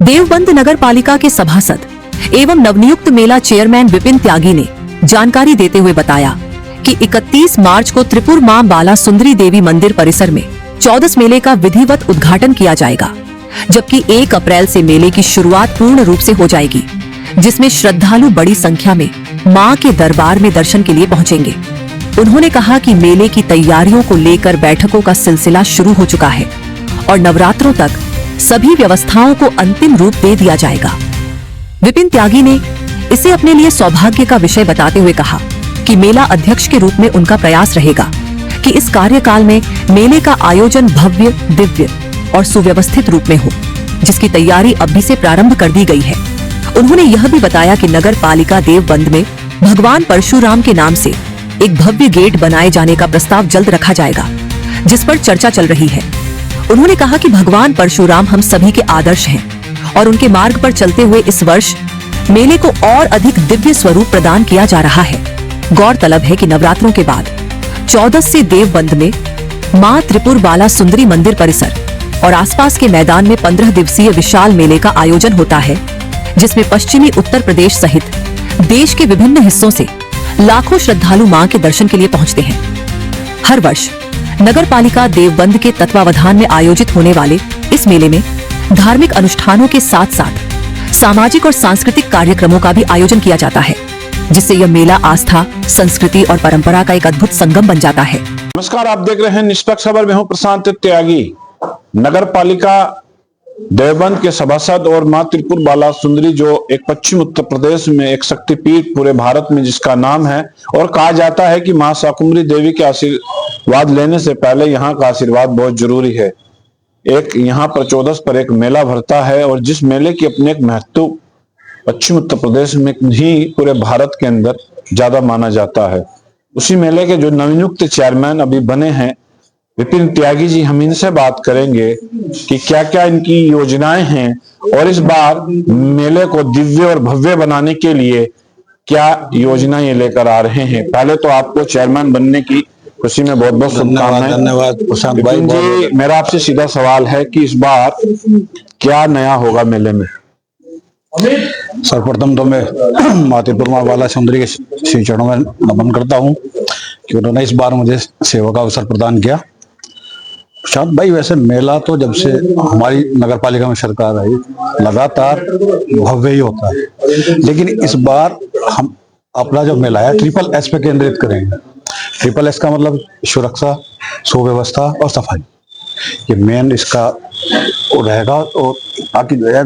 देवबंद नगर पालिका के सभासद एवं नवनियुक्त मेला चेयरमैन विपिन त्यागी ने जानकारी देते हुए बताया कि 31 मार्च को त्रिपुर मां बाला सुंदरी देवी मंदिर परिसर में 14 मेले का विधिवत उद्घाटन किया जाएगा, जबकि 1 अप्रैल से मेले की शुरुआत पूर्ण रूप से हो जाएगी, जिसमें श्रद्धालु बड़ी संख्या में मां के दरबार में दर्शन के लिए पहुंचेंगे। उन्होंने कहा कि मेले की तैयारियों को लेकर बैठकों का सिलसिला शुरू हो चुका है और नवरात्रों तक सभी व्यवस्थाओं को अंतिम रूप दे दिया जाएगा। विपिन त्यागी ने इसे अपने लिए सौभाग्य का विषय बताते हुए कहा कि मेला अध्यक्ष के रूप में उनका प्रयास रहेगा कि इस कार्यकाल में मेले का आयोजन भव्य, दिव्य और सुव्यवस्थित रूप में हो, जिसकी तैयारी अभी से प्रारंभ कर दी गई है। उन्होंने यह भी बताया कि नगर पालिका देवबंद में भगवान परशुराम के नाम से एक भव्य गेट बनाए जाने का प्रस्ताव जल्द रखा जाएगा, जिस पर चर्चा चल रही है। उन्होंने कहा कि भगवान परशुराम हम सभी के आदर्श हैं और उनके मार्ग पर चलते हुए इस वर्ष मेले को और अधिक दिव्य स्वरूप प्रदान किया जा रहा है। गौरतलब है कि नवरात्रों के बाद 14 से देवबंद में मां त्रिपुर बाला सुंदरी मंदिर परिसर और आसपास के मैदान में 15 दिवसीय विशाल मेले का आयोजन होता है, जिसमें पश्चिमी उत्तर प्रदेश सहित देश के विभिन्न हिस्सों से लाखों श्रद्धालु मां के दर्शन के लिए पहुंचते हैं। हर वर्ष नगर पालिका देवबंद के तत्वावधान में आयोजित होने वाले इस मेले में धार्मिक अनुष्ठानों के साथ साथ सामाजिक और सांस्कृतिक कार्यक्रमों का भी आयोजन किया जाता है, जिससे यह मेला आस्था, संस्कृति और परंपरा का एक अद्भुत संगम बन जाता है। नमस्कार, आप देख रहे हैं निष्पक्ष खबर। मैं हूं प्रशांत त्यागी। नगर पालिका देवबंद के सभासद और मां त्रिपुर बाला सुंदरी, जो एक पश्चिम उत्तर प्रदेश में एक शक्तिपीठ पूरे भारत में जिसका नाम है, और कहा जाता है कि मां शाकुंभरी देवी के आशीर्वाद लेने से पहले यहाँ का आशीर्वाद बहुत जरूरी है। एक यहाँ पर 14 पर एक मेला भरता है और जिस मेले की अपने एक महत्व पश्चिम उत्तर प्रदेश में ही पूरे भारत के अंदर ज्यादा माना जाता है। उसी मेले के जो नवनियुक्त चेयरमैन अभी बने हैं विपिन त्यागी जी, हम इनसे बात करेंगे कि क्या क्या इनकी योजनाएं हैं और इस बार मेले को दिव्य और भव्य बनाने के लिए क्या योजनाएं लेकर आ रहे हैं। पहले तो आपको चेयरमैन बनने की खुशी में बहुत बहुत शुभकामनाएं। धन्यवाद प्रशांत भाई जी, मेरा आपसे सीधा सवाल है कि इस बार क्या नया होगा मेले में। सर्वप्रथम तो मैं मां त्रिपुर मां बाला सुंदरी के श्री चरणों में नमन करता हूं कि उन्होंने इस बार मुझे सेवा का अवसर प्रदान किया। प्रशांत भाई, वैसे मेला तो जब से हमारी नगर पालिका में सरकार आई लगातार भव्य ही होता है, लेकिन इस बार हम अपना जो मेला है ट्रिपल एस पे केंद्रित करेंगे। ट्रिपल एस का मतलब सुरक्षा, सुव्यवस्था और सफाई, ये मेन इसका रहेगा। और ताकि जो है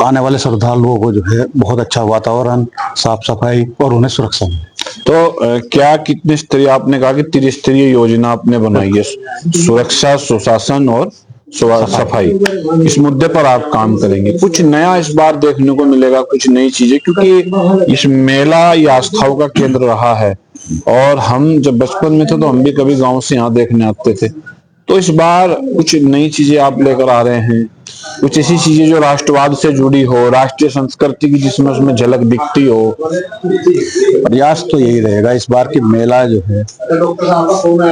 आने वाले श्रद्धालुओं को जो है बहुत अच्छा वातावरण, साफ सफाई और उन्हें सुरक्षा मिले। तो क्या कितने स्तरीय, आपने कहा कि त्रिस्तरीय योजना आपने बनाई है, सुरक्षा, सुशासन और सफाई, इस मुद्दे पर आप काम करेंगे। कुछ नया इस बार देखने को मिलेगा, कुछ नई चीजें, क्योंकि इस मेला ये आस्थाओं का केंद्र रहा है और हम जब बचपन में थे तो हम भी कभी गांव से यहाँ देखने आते थे। तो इस बार कुछ नई चीजें आप लेकर आ रहे हैं, कुछ ऐसी चीजें जो राष्ट्रवाद से जुड़ी हो, राष्ट्रीय संस्कृति की जिसमें उसमें झलक दिखती हो। प्रयास तो यही रहेगा इस बार की मेला जो है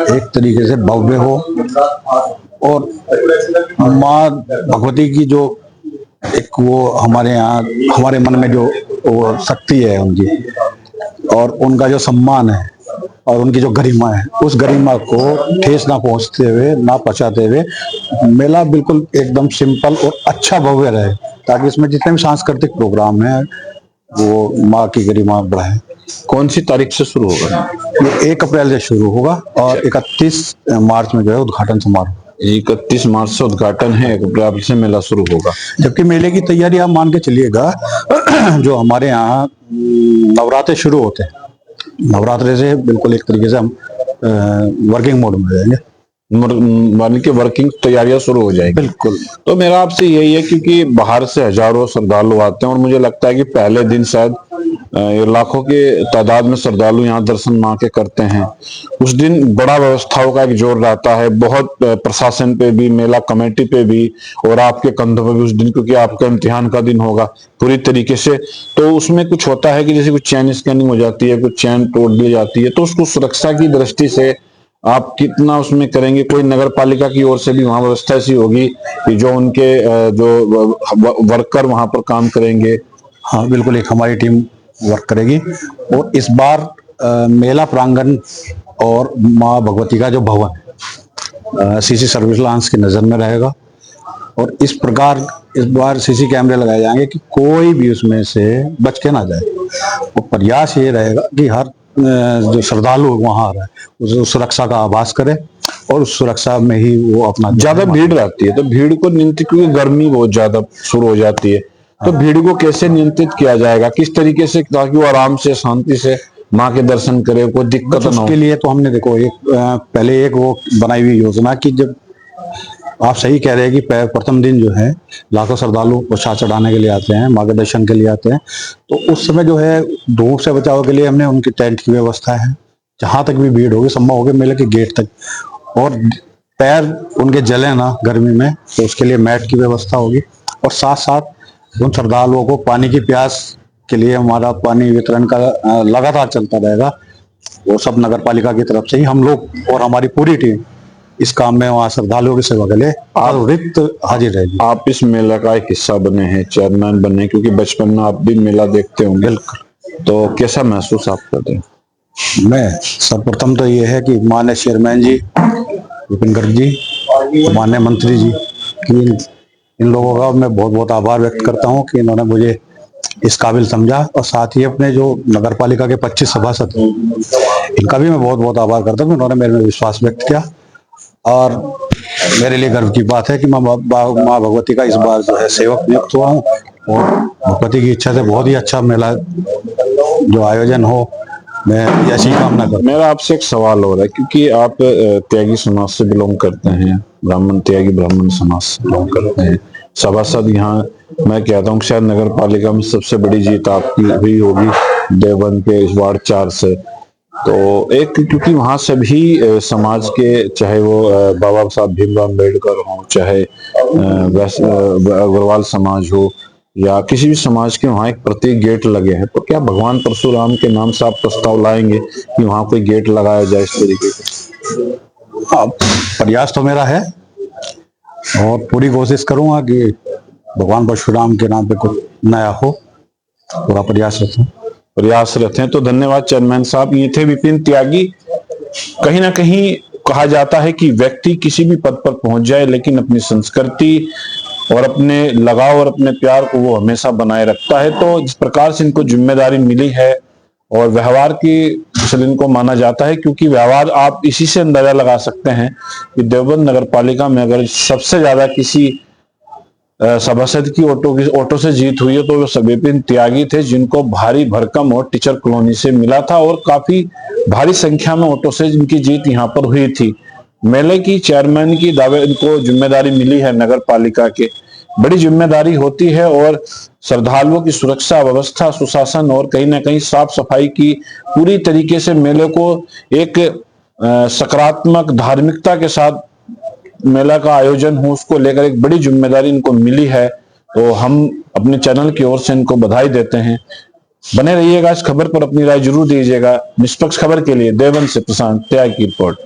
एक तरीके से भव्य हो और माँ भगवती की जो एक वो हमारे यहाँ हमारे मन में जो वो शक्ति है उनकी और उनका जो सम्मान है और उनकी जो गरिमा है, उस गरिमा को ठेस ना पहुंचते हुए, ना पहुंचाते हुए मेला बिल्कुल एकदम सिंपल और अच्छा भव्य रहे, ताकि इसमें जितने भी सांस्कृतिक प्रोग्राम है वो माँ की गरिमा बढ़ाए। कौन सी तारीख से शुरू होगा? ये 1 अप्रैल से शुरू होगा और 31 मार्च में जो है उद्घाटन समारोह। 31 मार्च से उद्घाटन है, 1 अप्रैल से मेला शुरू होगा। जबकि मेले की तैयारी आप मान के चलिएगा, जो हमारे यहाँ नवरात्रे शुरू होते हैं, नवरात्रे से बिल्कुल एक तरीके से हम वर्किंग मोड में रहेंगे, मानी की वर्किंग तैयारियां शुरू हो जाएगी। बिल्कुल। तो मेरा आपसे यही है, क्योंकि बाहर से हजारों श्रद्धालु आते हैं और मुझे लगता है कि पहले दिन शायद लाखों के तादाद में श्रद्धालु यहाँ दर्शन मां के करते हैं। उस दिन बड़ा व्यवस्थाओं का एक जोर रहता है, बहुत प्रशासन पे भी, मेला कमेटी पे भी और आपके कंधों पे भी उस दिन, क्योंकि आपका इम्तिहान का दिन होगा पूरी तरीके से। तो उसमें कुछ होता है कि जैसे कुछ चैन स्कैनिंग हो जाती है, कुछ चैन तोड़ दी जाती है, तो उसको सुरक्षा की दृष्टि से आप कितना उसमें करेंगे? कोई नगर पालिका की ओर से भी वहां व्यवस्था ऐसी होगी कि जो उनके जो वर्कर वहां पर काम करेंगे? हाँ बिल्कुल, एक हमारी टीम वर्क करेगी। और इस बार मेला प्रांगण और माँ भगवती का जो भवन सीसी सर्विलांस की नजर में रहेगा। और इस प्रकार इस बार सीसी कैमरे लगाए जाएंगे कि कोई भी उसमें से बच के ना जाए। और प्रयास ये रहेगा कि हर जो श्रद्धालु वहां आ रहा है उस सुरक्षा का आभास करे और उस सुरक्षा में ही वो अपना। ज्यादा भीड़ रहती है तो भीड़ को नियंत्रित, क्योंकि गर्मी बहुत ज्यादा शुरू हो जाती है, तो भीड़ को कैसे नियंत्रित किया जाएगा, किस तरीके से, ताकि वो आराम से शांति से माँ के दर्शन करे, कोई दिक्कत ना हो? उसके लिए तो हमने देखो पहले एक वो बनाई हुई योजना कि जब आप सही कह रहे हैं कि प्रथम दिन जो है लाखों श्रद्धालु प्रसाद चढ़ाने के लिए आते हैं, माँ के दर्शन के लिए आते हैं, तो उस समय जो है धूप से बचाव के लिए हमने उनकी टेंट की व्यवस्था है। जहां तक भी भीड़ होगी संभव होगी मेले के गेट तक, और पैर उनके जले ना गर्मी में, तो उसके लिए मैट की व्यवस्था होगी। और साथ साथ उन श्रद्धालुओं को पानी की प्यास के लिए हमारा पानी वितरण का लगातार चलता रहेगा। वो सब नगर पालिका की तरफ से ही हम लोग और हमारी पूरी टीम इस काम में वहाँ श्रद्धालुओं की सेवा के लिए अविरत हाजिर रहेगी। आप इस मेला का एक हिस्सा बने हैं, चेयरमैन बने हैं, क्योंकि बचपन में आप भी मेला देखते होंगे, तो कैसा महसूस आप करते हैं? मैं सर्वप्रथम तो ये है कि माननीय चेयरमैन जी विपिन गर्ग जी, माननीय मंत्री जी की इन लोगों का मैं बहुत बहुत आभार व्यक्त करता हूँ कि इन्होंने मुझे इस काबिल समझा। और साथ ही अपने जो नगर पालिका के 25 सभासद हैं इनका भी मैं बहुत बहुत आभार करता हूँ कि उन्होंने मेरे में विश्वास व्यक्त किया। और मेरे लिए गर्व की बात है कि माँ भगवती का इस बार जो है सेवक नियुक्त हुआ हूँ, और भगवती की इच्छा से बहुत ही अच्छा मेला जो आयोजन हो, मैं ऐसी कामना करता हूँ। मेरा आपसे एक सवाल हो रहा है, क्योंकि आप त्यागी समाज से बिलोंग करते हैं, त्यागी ब्राह्मण समाज से बिलोंग करते हैं, सभासद यहाँ मैं कहता हूँ शायद नगर पालिका में सबसे बड़ी जीत आपकी हुई होगी देवबंद के इस वार्ड 4 से। तो एक, क्योंकि वहाँ सभी समाज के, चाहे वो बाबा साहब भीमराव अम्बेडकर हो, चाहे अग्रवाल समाज हो, या किसी भी समाज के, वहाँ एक प्रत्येक गेट लगे हैं, तो क्या भगवान परशुराम के नाम से आप प्रस्ताव लाएंगे कि वहाँ कोई गेट लगाया जाए इस तरीके का? प्रयास तो मेरा है और पूरी कोशिश करूंगा कि भगवान परशुराम के नाम पे कुछ नया हो, पूरा प्रयासरत हैं। तो धन्यवाद चेयरमैन साहब। ये थे विपिन त्यागी। कहीं ना कहीं कहा जाता है कि व्यक्ति किसी भी पद पर पहुंच जाए, लेकिन अपनी संस्कृति और अपने लगाव और अपने प्यार को वो हमेशा बनाए रखता है। तो जिस प्रकार से इनको जिम्मेदारी मिली है और व्यवहार की कुशल इनको माना जाता है, क्योंकि व्यवहार आप इसी से अंदाजा लगा सकते हैं कि देवबंद नगर पालिका में अगर सबसे ज्यादा किसी सभासद की ऑटो से जीत हुई है तो वो विपिन त्यागी थे, जिनको भारी भरकम और टीचर कॉलोनी से मिला था, और काफी भारी संख्या में ऑटो से जिनकी जीत यहाँ पर हुई थी। मेले की चेयरमैन की दावे इनको जिम्मेदारी मिली है, नगर पालिका के बड़ी जिम्मेदारी होती है, और श्रद्धालुओं की सुरक्षा व्यवस्था, सुशासन और कहीं ना कहीं साफ सफाई की पूरी तरीके से मेले को एक सकारात्मक धार्मिकता के साथ मेला का आयोजन हो, उसको लेकर एक बड़ी जिम्मेदारी इनको मिली है। तो हम अपने चैनल की ओर से इनको बधाई देते हैं। बने रहिएगा इस खबर पर, अपनी राय जरूर दीजिएगा। निष्पक्ष खबर के लिए देवबंद से प्रशांत त्यागी की रिपोर्ट।